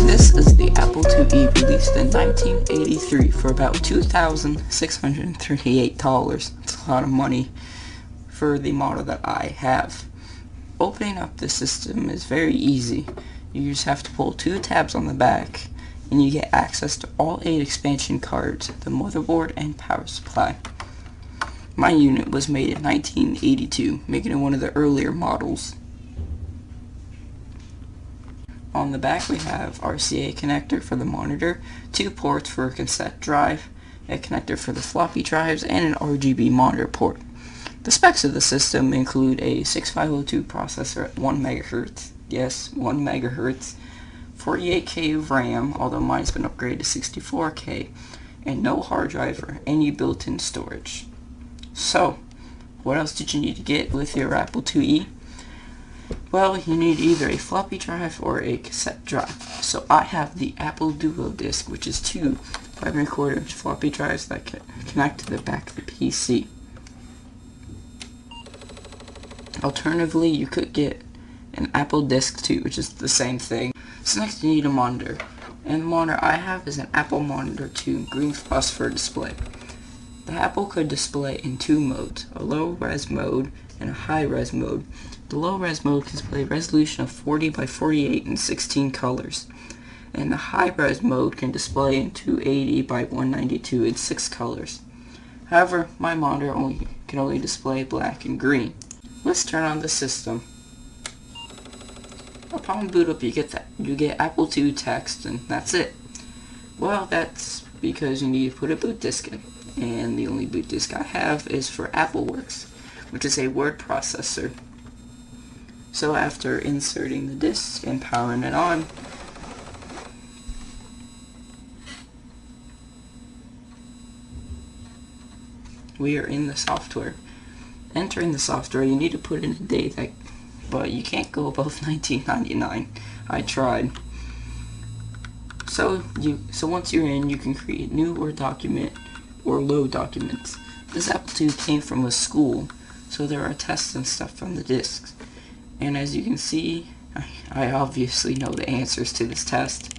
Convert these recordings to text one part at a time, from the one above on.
This is the Apple IIe released in 1983 for about $2,638. That's a lot of money for the model that I have. Opening up the system is very easy. You just have to pull two tabs on the back and you get access to all 8 expansion cards, the motherboard and power supply. My unit was made in 1982, making it one of the earlier models. On the back we have RCA connector for the monitor, 2 ports for a cassette drive, a connector for the floppy drives, and an RGB monitor port. The specs of the system include a 6502 processor at 1 MHz, yes, 1 MHz, 48K of RAM, although mine's been upgraded to 64K, and no hard drive or any built-in storage. So, what else did you need to get with your Apple IIe? Well, you need either a floppy drive or a cassette drive. So I have the Apple Duo Disc, which is 2 5¼ floppy drives that can connect to the back of the PC. Alternatively, you could get an Apple Disc 2, which is the same thing. So next you need a monitor. And the monitor I have is an Apple Monitor 2 green phosphor display. The Apple could display in 2 modes, a low-res mode and a high-res mode. The low-res mode can display a resolution of 40 by 48 in 16 colors, and the high-res mode can display in 280 by 192 in 6 colors. However, my monitor can only display black and green. Let's turn on the system. Upon boot up, you get Apple II text, and that's it. Well, that's because you need to put a boot disk in, and the only boot disk I have is for AppleWorks, which is a word processor. So after inserting the disk and powering it on, we are in the software. Entering the software, you need to put in a date, but you can't go above 1999. I tried. So once you're in, you can create new Word document or load documents. This Apple II came from a school, so there are tests and stuff from the discs. And as you can see, I obviously know the answers to this test.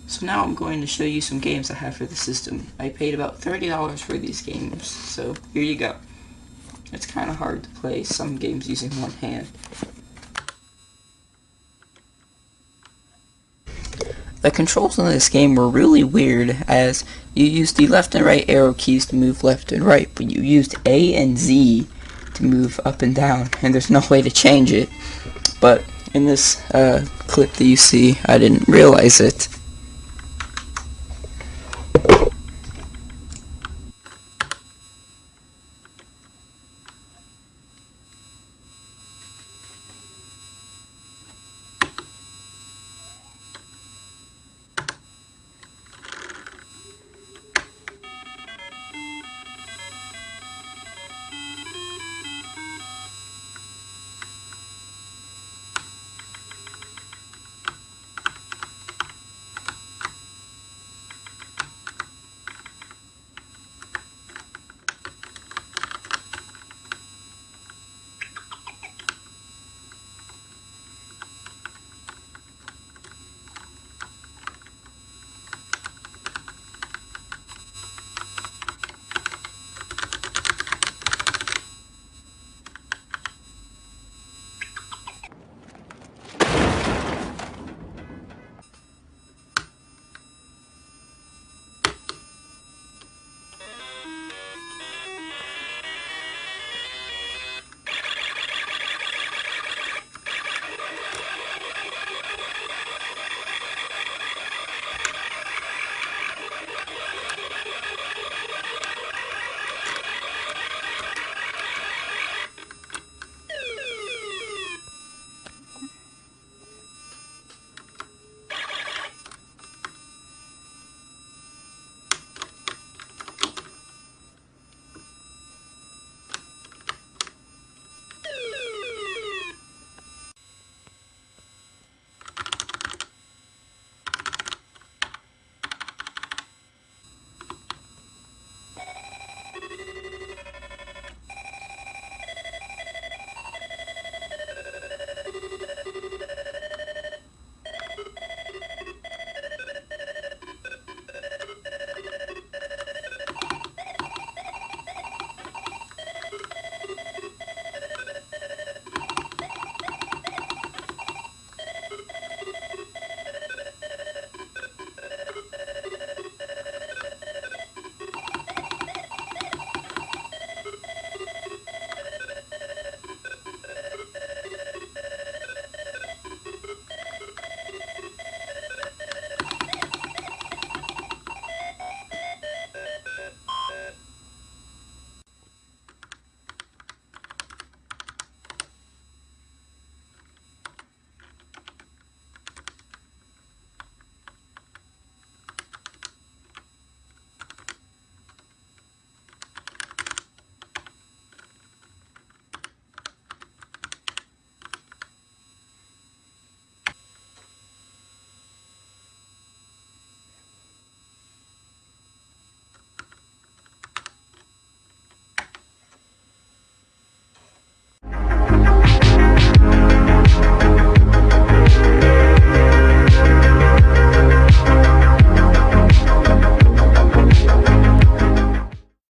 So now I'm going to show you some games I have for the system. I paid about $30 for these games, so here you go. It's kind of hard to play some games using one hand. The controls in this game were really weird, as you used the left and right arrow keys to move left and right, but you used A and Z to move up and down, and there's no way to change it. But in this clip that you see, I didn't realize it.